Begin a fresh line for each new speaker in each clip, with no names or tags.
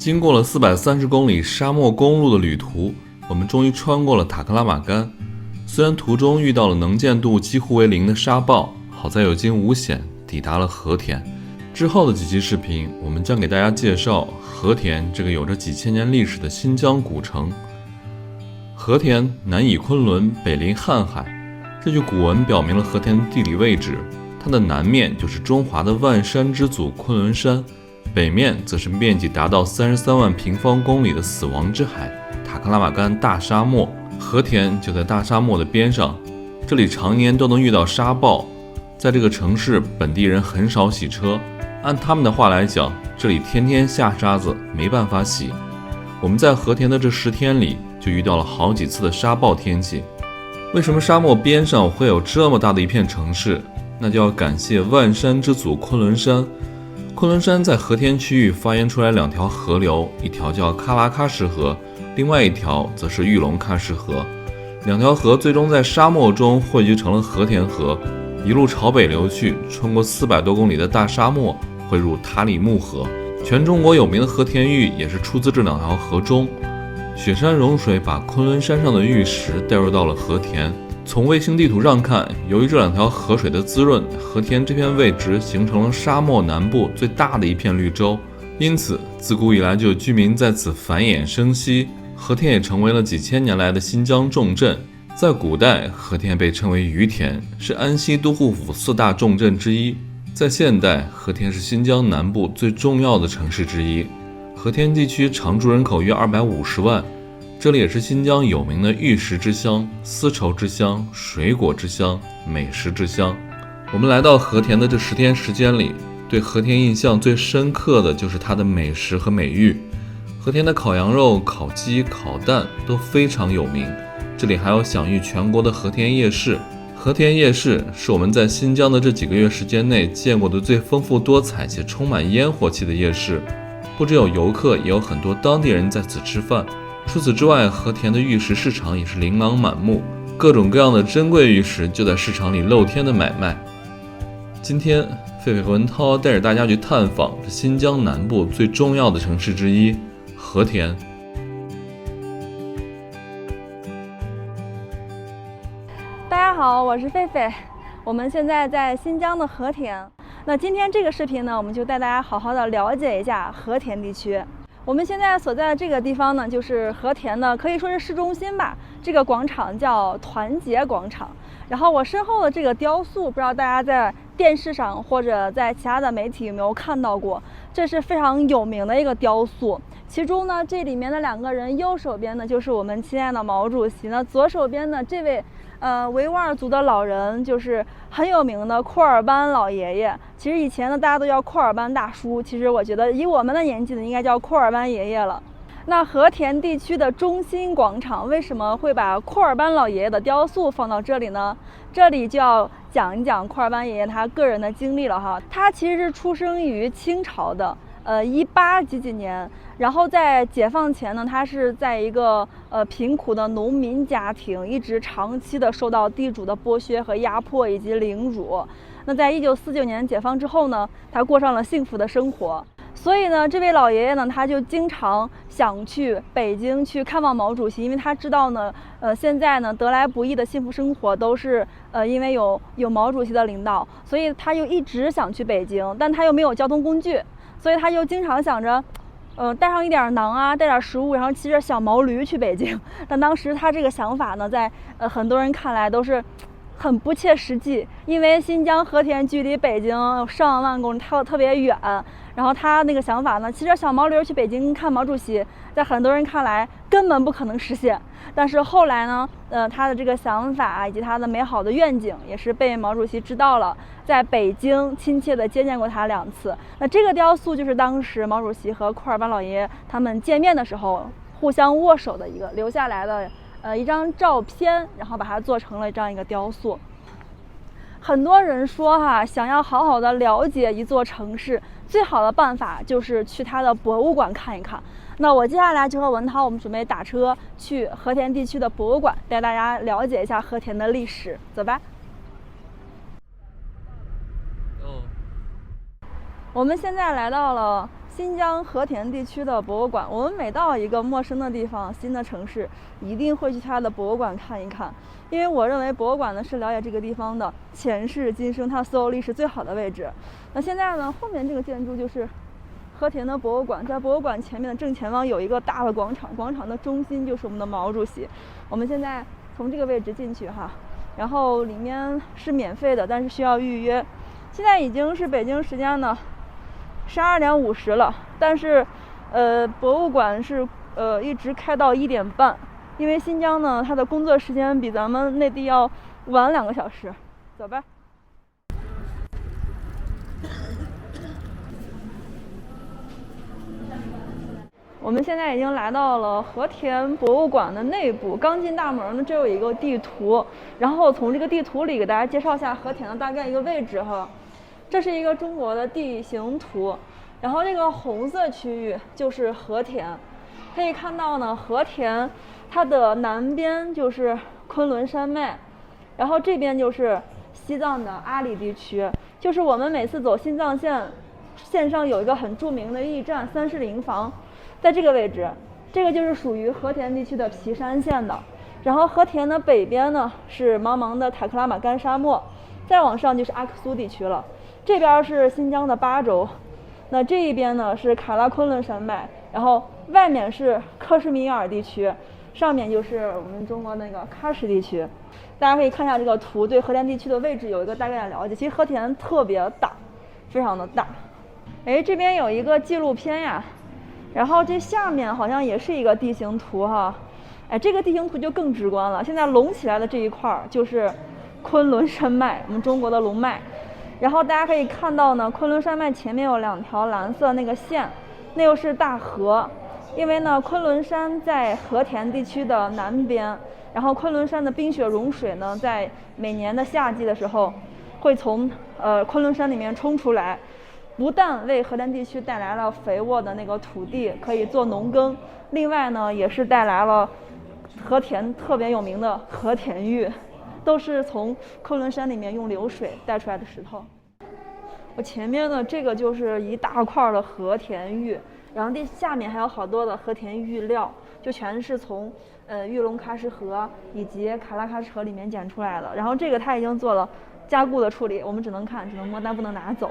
经过了430公里沙漠公路的旅途，我们终于穿过了塔克拉玛干。虽然途中遇到了能见度几乎为零的沙暴，好在有惊无险，抵达了和田。之后的几期视频，我们将给大家介绍和田这个有着几千年历史的新疆古城。和田南倚昆仑，北临瀚海，这句古文表明了和田的地理位置。它的南面就是中华的万山之祖昆仑山，北面则是面积达到33万平方公里的死亡之海塔克拉玛干大沙漠。和田就在大沙漠的边上，这里常年都能遇到沙暴。在这个城市，本地人很少洗车，按他们的话来讲，这里天天下沙子，没办法洗。我们在和田的这10天里，就遇到了好几次的沙暴天气。为什么沙漠边上会有这么大的一片城市？那就要感谢万山之祖昆仑山。昆仑山在和田区域发源出来2条河流，一条叫喀拉喀什河，另外一条则是玉龙喀什河。2条河最终在沙漠中汇聚成了和田河，一路朝北流去，穿过400多公里的大沙漠，汇入塔里木河。全中国有名的和田玉也是出自这2条河中。雪山融水把昆仑山上的玉石带入到了和田。从卫星地图上看，由于这2条河水的滋润，和田这片位置形成了沙漠南部最大的一片绿洲，因此自古以来就有居民在此繁衍生息。和田也成为了几千年来的新疆重镇。在古代，和田被称为于田，是安西都护府4大重镇之一。在现代，和田是新疆南部最重要的城市之一。和田地区常住人口约250万。这里也是新疆有名的玉石之乡、丝绸之乡、水果之乡、美食之乡。我们来到和田的这10天时间里，对和田印象最深刻的就是它的美食和美玉。和田的烤羊肉、烤鸡、烤蛋都非常有名。这里还有享誉全国的和田夜市。和田夜市是我们在新疆的这几个月时间内见过的最丰富多彩且充满烟火气的夜市。不只有游客，也有很多当地人在此吃饭。除此之外，和田的玉石市场也是琳琅满目，各种各样的珍贵玉石就在市场里露天的买卖。今天，狒狒和文涛带着大家去探访这新疆南部最重要的城市之一——和田。
大家好，我是狒狒，我们现在在新疆的和田。那今天这个视频呢，我们就带大家好好的了解一下和田地区。我们现在所在的这个地方呢，就是和田的，可以说是市中心吧。这个广场叫团结广场。然后我身后的这个雕塑，不知道大家在电视上或者在其他的媒体有没有看到过？这是非常有名的一个雕塑。其中呢，这里面的2个人，右手边呢就是我们亲爱的毛主席呢，左手边的这位维吾尔族的老人，就是很有名的库尔班老爷爷。其实以前呢，大家都叫库尔班大叔，其实我觉得以我们的年纪呢，应该叫库尔班爷爷了。那和田地区的中心广场为什么会把库尔班老爷爷的雕塑放到这里呢？这里就要讲一讲库尔班爷爷他个人的经历了哈。他其实是出生于清朝的，18几年。然后在解放前呢，他是在一个贫苦的农民家庭，一直长期的受到地主的剥削和压迫以及凌辱。那在1949年解放之后呢，他过上了幸福的生活。所以呢，这位老爷爷呢，他就经常想去北京去看望毛主席，因为他知道呢，现在呢得来不易的幸福生活都是因为有毛主席的领导，所以他又一直想去北京，但他又没有交通工具，所以他就经常想着带上一点馕啊，带点食物，然后骑着小毛驴去北京。但当时他这个想法呢，在很多人看来都是很不切实际，因为新疆和田距离北京有上万公里，特别远。然后他那个想法呢，骑着小毛驴去北京看毛主席，在很多人看来根本不可能实现。但是后来呢，他的这个想法以及他的美好的愿景，也是被毛主席知道了，在北京亲切地接见过他2次。那这个雕塑就是当时毛主席和库尔班老爷爷他们见面的时候互相握手的一个留下来的一张照片，然后把它做成了这样一个雕塑。很多人说哈，想要好好的了解一座城市，最好的办法就是去它的博物馆看一看。那我接下来就和文涛，我们准备打车去和田地区的博物馆，带大家了解一下和田的历史。走吧。我们现在来到了新疆和田地区的博物馆，我们每到一个陌生的地方、新的城市，一定会去它的博物馆看一看，因为我认为博物馆呢是了解这个地方的前世今生，它所有历史最好的位置。那现在呢，后面这个建筑就是和田的博物馆，在博物馆前面的正前方有一个大的广场，广场的中心就是我们的毛主席。我们现在从这个位置进去哈，然后里面是免费的，但是需要预约。现在已经是北京时间的12点50了，但是博物馆是一直开到1点半，因为新疆呢它的工作时间比咱们内地要晚2个小时。走吧。我们现在已经来到了和田博物馆的内部，刚进大门呢，这有一个地图，然后从这个地图里给大家介绍一下和田的大概一个位置哈。这是一个中国的地形图，然后这个红色区域就是和田，可以看到呢，和田它的南边就是昆仑山脉，然后这边就是西藏的阿里地区，就是我们每次走新藏线上有一个很著名的驿站三世灵房。在这个位置，这个就是属于和田地区的皮山县的。然后和田的北边呢是茫茫的塔克拉玛干沙漠，再往上就是阿克苏地区了。这边是新疆的巴州，那这一边呢是卡拉昆仑山脉，然后外面是克什米尔地区，上面就是我们中国那个喀什地区。大家可以看一下这个图，对和田地区的位置有一个大概的了解。其实和田特别大，非常的大。哎，这边有一个纪录片呀。然后这下面好像也是一个地形图哈，哎，这个地形图就更直观了。现在隆起来的这一块就是昆仑山脉，我们中国的龙脉。然后大家可以看到呢，昆仑山脉前面有2条蓝色那个线，那又是大河。因为呢，昆仑山在和田地区的南边，然后昆仑山的冰雪融水呢，在每年的夏季的时候，会从昆仑山里面冲出来。不但为和田地区带来了肥沃的那个土地可以做农耕，另外呢也是带来了和田特别有名的和田玉，都是从昆仑山里面用流水带出来的石头。我前面呢这个就是一大块的和田玉，然后下面还有好多的和田玉料，就全是从玉龙喀什河以及卡拉喀什河里面捡出来的。然后这个它已经做了加固的处理，我们只能看只能摸，但不能拿走。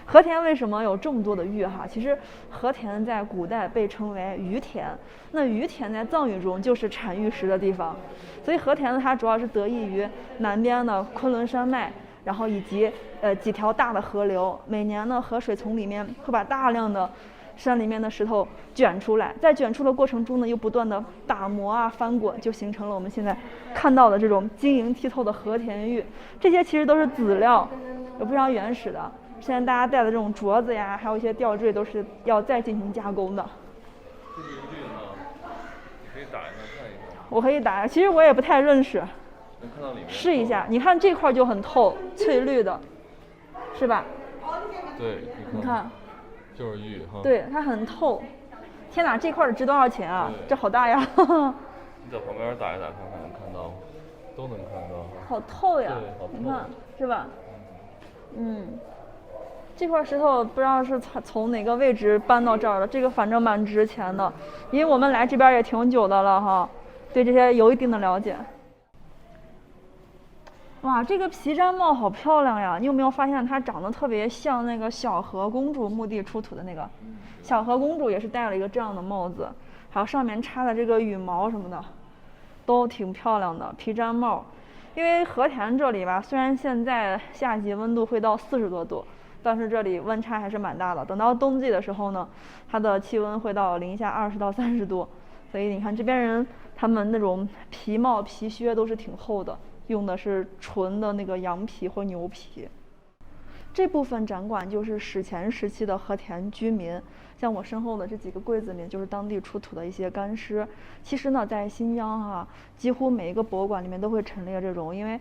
和田为什么有这么多的玉哈？其实和田在古代被称为于田，那于田在藏语中就是产玉石的地方，所以和田呢它主要是得益于南边的昆仑山脉，然后以及几条大的河流，每年呢河水从里面会把大量的山里面的石头卷出来，在卷出的过程中呢又不断的打磨啊翻滚，就形成了我们现在看到的这种晶莹剔透的和田玉。这些其实都是籽料，有非常原始的。现在大家戴的这种镯子呀，还有一些吊坠，都是要再进行加工的。
这个玉呢，你可以打一下看一看。
我可以打，其实我也不太认识。
能看到里面。
试一下，你看这块就很透，翠绿的，是吧？
对，
你看。
就是玉哈。对，
它很透。天哪，这块值多少钱啊？这好大呀！
你在旁边打一打看看，能看到吗？都能看到。
好透呀！
对，好透。
你看，是吧？这块石头不知道是从哪个位置搬到这儿的，这个反正蛮值钱的，因为我们来这边也挺久的了哈，对这些有一定的了解。哇，这个皮毡帽好漂亮呀！你有没有发现它长得特别像那个小和公主墓地出土的那个？小和公主也是戴了一个这样的帽子，还有上面插的这个羽毛什么的，都挺漂亮的皮毡帽。因为和田这里吧，虽然现在夏季温度会到40多度，但是这里温差还是蛮大的。等到冬季的时候呢，它的气温会到零下20到30度。所以你看这边人，他们那种皮帽、皮靴都是挺厚的，用的是纯的那个羊皮或牛皮。这部分展馆就是史前时期的和田居民，像我身后的这几个柜子里就是当地出土的一些干尸。其实呢，在新疆几乎每一个博物馆里面都会陈列这种，因为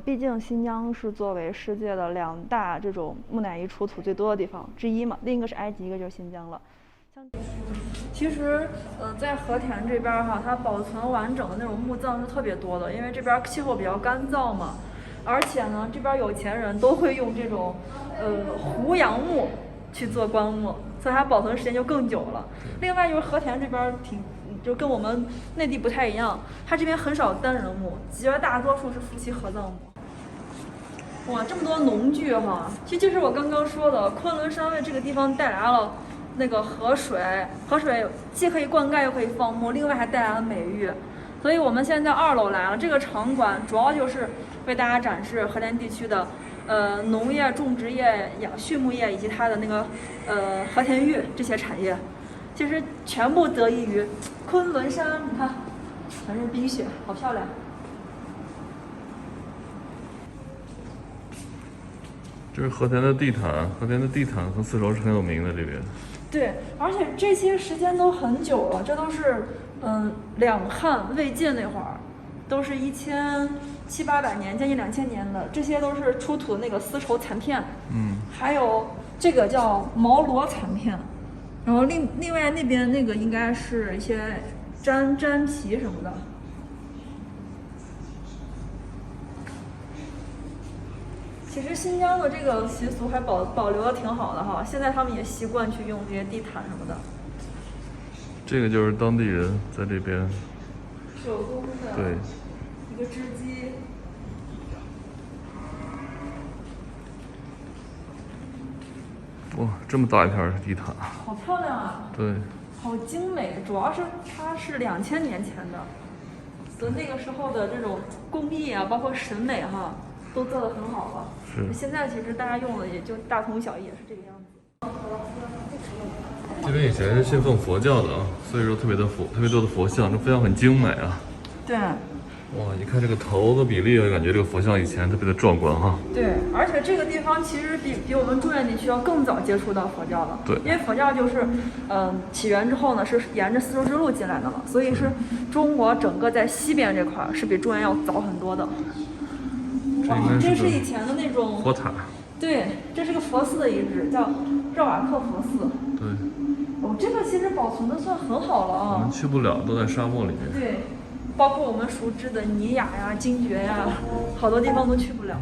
毕竟新疆是作为世界的2大这种木乃伊出土最多的地方之一嘛，另一个是埃及，一个就是新疆了。其实在和田这边它保存完整的那种墓葬是特别多的，因为这边气候比较干燥嘛。而且呢，这边有钱人都会用这种胡杨木去做棺木，所以它保存时间就更久了。另外就是和田这边就跟我们内地不太一样，它这边很少单人墓，绝大多数是夫妻合葬墓。哇，这么多农具哈，其实就是我刚刚说的，昆仑山为这个地方带来了那个河水既可以灌溉又可以放牧，另外还带来了美誉。所以我们现在2楼来了，这个场馆主要就是为大家展示和田地区的农业、种植业、畜牧业以及它的那个和田玉这些产业，其实全部得益于昆仑山。你看，全是冰雪，好漂亮。
这是和田的地毯，和田的地毯和丝绸是很有名的这边。
对，而且这些时间都很久了，这都是两汉魏晋那会儿，都是1700、800年，将近2000年的，这些都是出土的那个丝绸残片。还有这个叫毛罗残片，然后另外那边那个应该是一些毡皮什么的。其实新疆的这个习俗还保留的挺好的哈，现在他们也习惯去用这些地毯什么的。
这个就是当地人在这边
手工的，
对，
一个织机。
哇，这么大一片地毯，
好漂亮啊！
对，
好精美，主要是它是2000年前的，所以那个时候的这种工艺啊，包括审美哈，都做得很好了。
是。
现在其实大家用的也就大同小异，也是这个样子。
这边以前是信奉佛教的啊，所以说特别多的佛像，这佛像很精美啊。
对。
哇，一看这个头的比例，我感觉这个佛像以前特别的壮观哈。
对，而且这个地方其实比我们中原地区要更早接触到佛教了。
对，
因为佛教就是起源之后呢，是沿着丝绸之路进来的嘛，所以是中国整个在西边这块是比中原要早很多的。哇，这是以前的那种
佛塔。
对，这是个佛寺的遗址，叫热瓦克佛寺。
对。
哦，这个其实保存的算很好了啊。
我们去不了，都在沙漠里面。
对。包括我们熟知的尼雅呀、精绝呀，好多地方都去不了。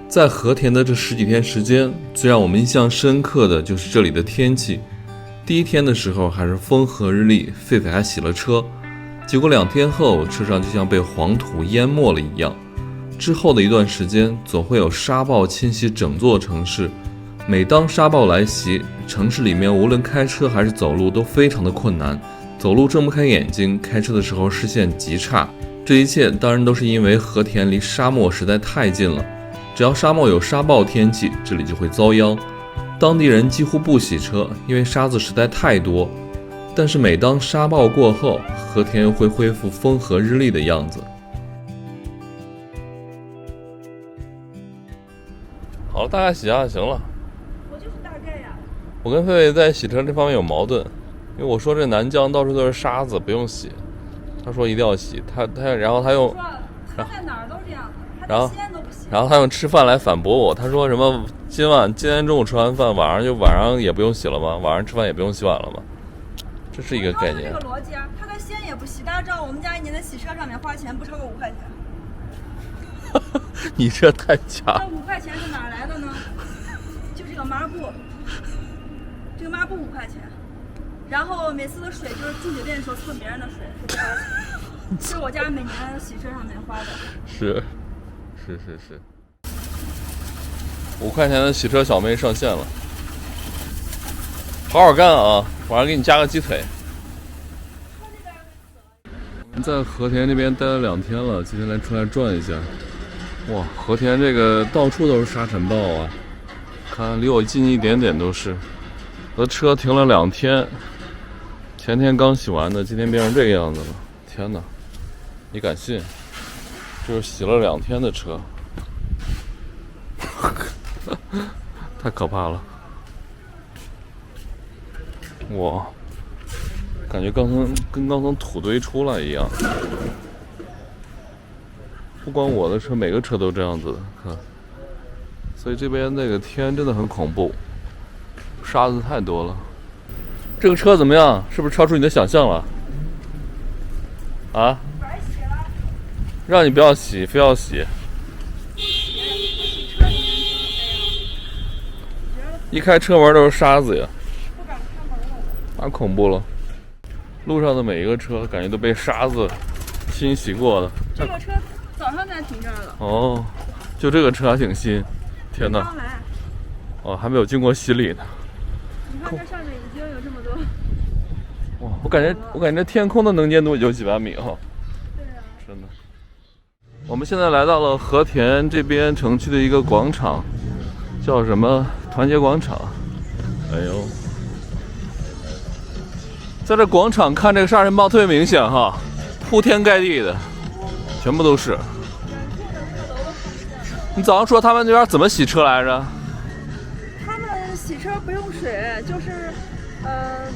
在和田的这10几天时间，最让我们印象深刻的就是这里的天气。第一天的时候还是风和日丽，狒狒还洗了车，结果2天后，车上就像被黄土淹没了一样。之后的一段时间，总会有沙暴侵袭整座城市。每当沙暴来袭，城市里面无论开车还是走路都非常的困难，走路睁不开眼睛，开车的时候视线极差。这一切当然都是因为和田离沙漠实在太近了，只要沙漠有沙暴天气，这里就会遭殃。当地人几乎不洗车，因为沙子实在太多。但是每当沙暴过后，和田又会恢复风和日丽的样子。好了，大概洗下就行了。
我就是大概呀。
我跟狒狒在洗车这方面有矛盾，因为我说这南疆到处都是沙子，不用洗。他说一定要洗，然后他用，
他在哪儿都这样，
然后
西安都不洗。
然后他用吃饭来反驳我，他说什么今天中午吃完饭，晚上也不用洗了吗？晚上吃饭也不用洗碗了吗？这是一个概念。
这个逻辑啊，他在西安也不洗。大家知道我们家一年在洗车上面花钱不超过5块钱。
你这太假。
这5块钱是哪来的呢？就这个抹布，这个抹布5块钱，然后每次的水就是住酒店的时候蹭别人的水是8块钱，是我家每年洗车上面花的。
是，5块钱的洗车小妹上线了，好好干啊！晚上给你加个鸡腿。我们在和田那边待了2天了，今天出来转一下。哇，和田这个到处都是沙尘暴啊！看离我近一点点都是。我的车停了2天，前天刚洗完的，今天变成这个样子了。天哪，你敢信？就是洗了2天的车，太可怕了！哇，感觉跟刚从土堆出来一样。不光我的车，每个车都这样子，看。所以这边那个天真的很恐怖，沙子太多了。这个车怎么样？是不是超出你的想象了？啊？
白洗了。
让你不要洗，非要洗。一开车门都是沙子呀，
不敢开门了，
太恐怖了。路上的每一个车感觉都被沙子清洗过的。
这个车早上才停这儿了。
哦，就这个车还挺新。天哪！
刚来。
哦，还没有经过洗礼呢。
你看这上面已经有这么多。
哇，我感觉天空的能见度也就几百米哈。
对啊。
真的。我们现在来到了和田这边城区的一个广场，叫什么团结广场。哎呦，在这广场看这个沙尘暴特别明显哈，铺天盖地的，全部都是。你早上说他们那边怎么洗车来着？
他们洗车不用水，就是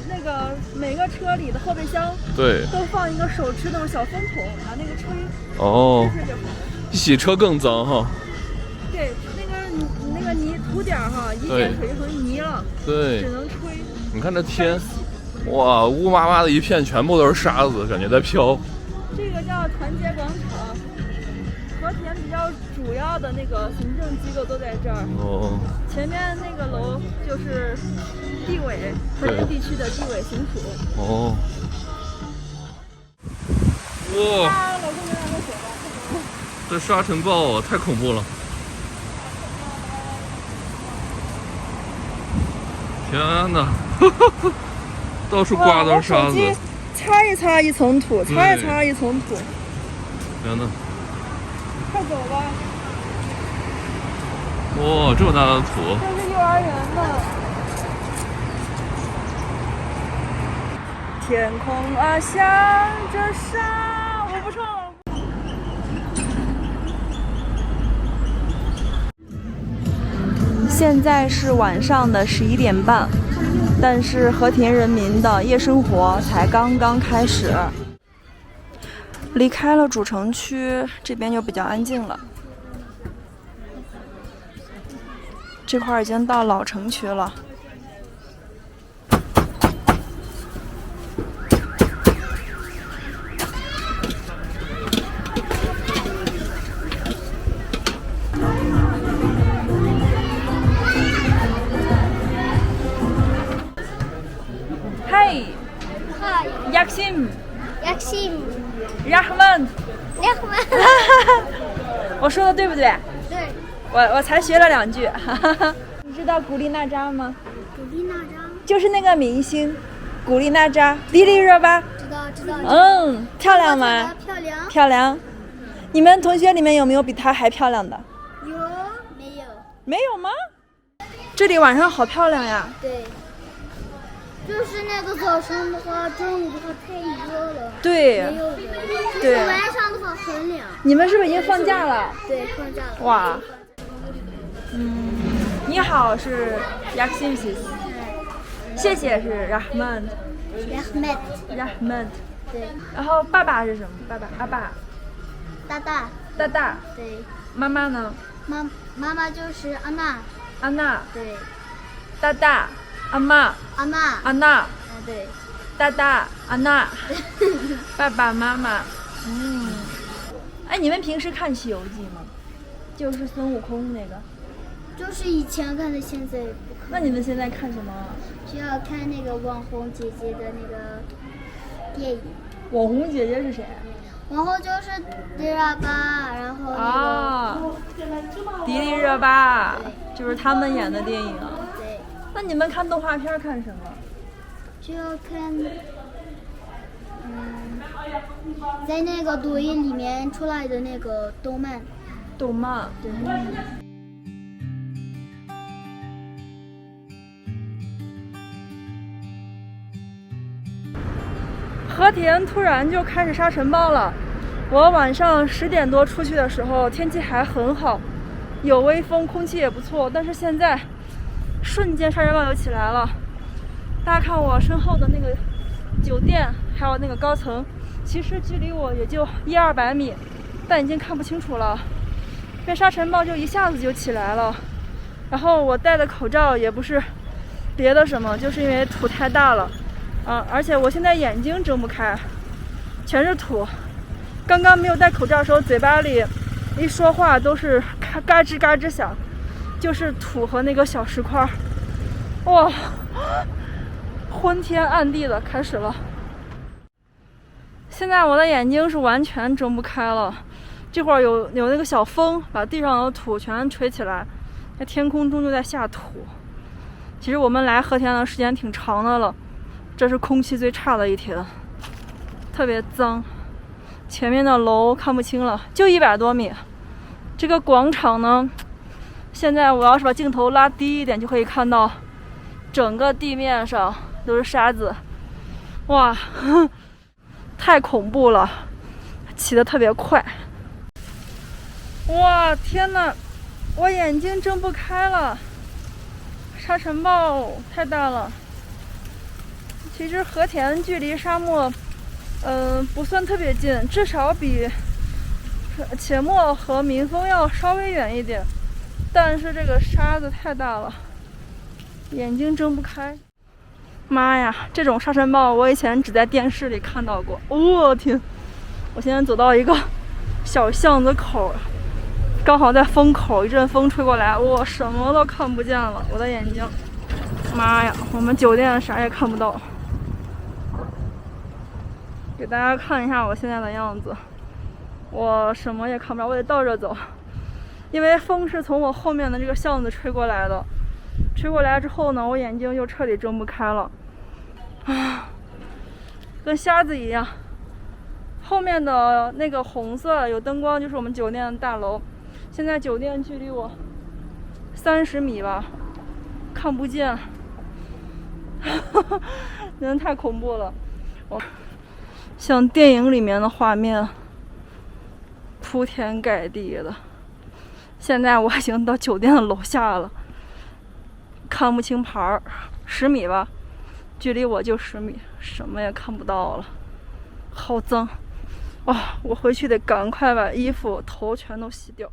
那个每个车里的后备箱
对
都放一个手持那种小风筒，把那个吹。
哦，
吹就好了。
洗车更脏哈。
对，那个泥土点哈，一点水就成泥了，
对，
只能吹。
你看这天，哇，乌麻麻的一片，全部都是沙子，感觉在飘。
这个叫团结广场，和田比较主要的那个行政机构都在这儿。
哦。
前面那个楼就是地委，和田地区的地委行署。
哦。哇！
老公给两个水吧。
这沙尘暴啊，太恐怖了！天哪，到处刮都是沙子。
擦一擦一层土，擦一擦一层土。
天哪！
快走吧。
哇，这么大的土！
这是幼儿园呢。天空啊，下着沙，我不唱了。现在是晚上的11点半，但是和田人民的夜生活才刚刚开始。离开了主城区，这边就比较安静了。这块已经到老城区了。嗨，
嗨
，Yaksim，
，Yaksim，
Rahman， 我说的对不对？
对。
我才学了2句。你知道古力娜扎吗？
古力娜扎。
就是那个明星，古力娜扎，迪丽热巴。
知道。
嗯，漂亮吗？
漂亮。
漂亮。你们同学里面有没有比她还漂亮的？
有。没有。
没有吗？这里晚上好漂亮呀。
对。就是那个早上的话，中午的话太热了。
对。
没有的。
对。
晚上的话很凉。
你们是不是已经放假了？
对，放假了。
哇。你好是 Yaksim sis， 谢谢是 Rahman。
对。
然后爸爸是什么？阿爸。大大。
对。
妈妈呢？
妈妈就是安娜。
安娜。
对。
大大。安娜。安娜。
对。
大大。安娜。爸爸妈妈。哎，你们平时看《西游记》吗？就是孙悟空那个。
就是以前看的，现在不看。
那你们现在看什么？
需要看那个网红姐姐的那个电影。
网红姐姐是谁？
网红就是迪丽热巴，然后
迪丽热巴，就是他们演的电影。
对。
那你们看动画片看什么？
就要看，在那个抖音里面出来的那个动漫。
动漫。
对。
和田突然就开始沙尘暴了。我晚上10点多出去的时候，天气还很好，有微风，空气也不错。但是现在瞬间沙尘暴就起来了。大家看我身后的那个酒店，还有那个高层，其实距离我也就100-200米，但已经看不清楚了。这沙尘暴就一下子就起来了。然后我戴的口罩也不是别的什么，就是因为土太大了。而且我现在眼睛睁不开，全是土，刚刚没有戴口罩的时候，嘴巴里一说话都是嘎吱嘎吱响，就是土和那个小石块。哇，昏天暗地的开始了。现在我的眼睛是完全睁不开了，这会儿有那个小风把地上的土全吹起来，在天空中就在下土。其实我们来和田的时间挺长的了，这是空气最差的一天，特别脏，前面的楼看不清了，就100多米。这个广场呢，现在我要是把镜头拉低一点，就可以看到整个地面上都是沙子。哇，太恐怖了，起得特别快。哇，天哪，我眼睛睁不开了，沙尘暴太大了。其实和田距离沙漠不算特别近，至少比且末和民丰要稍微远一点，但是这个沙子太大了，眼睛睁不开。妈呀，这种沙尘暴我以前只在电视里看到过。我天，我现在走到一个小巷子口，刚好在风口，一阵风吹过来，我什么都看不见了，我的眼睛。妈呀，我们酒店啥也看不到。给大家看一下我现在的样子，我什么也看不着，我得倒着走，因为风是从我后面的这个巷子吹过来的。吹过来之后呢，我眼睛又彻底睁不开了，跟瞎子一样。后面的那个红色有灯光就是我们酒店的大楼，现在酒店距离我30米吧，看不见，真的太恐怖了。像电影里面的画面，铺天盖地的。现在我已经到酒店的楼下了，看不清牌儿，10米吧，距离我就10米，什么也看不到了，好脏。我回去得赶快把衣服头全都洗掉。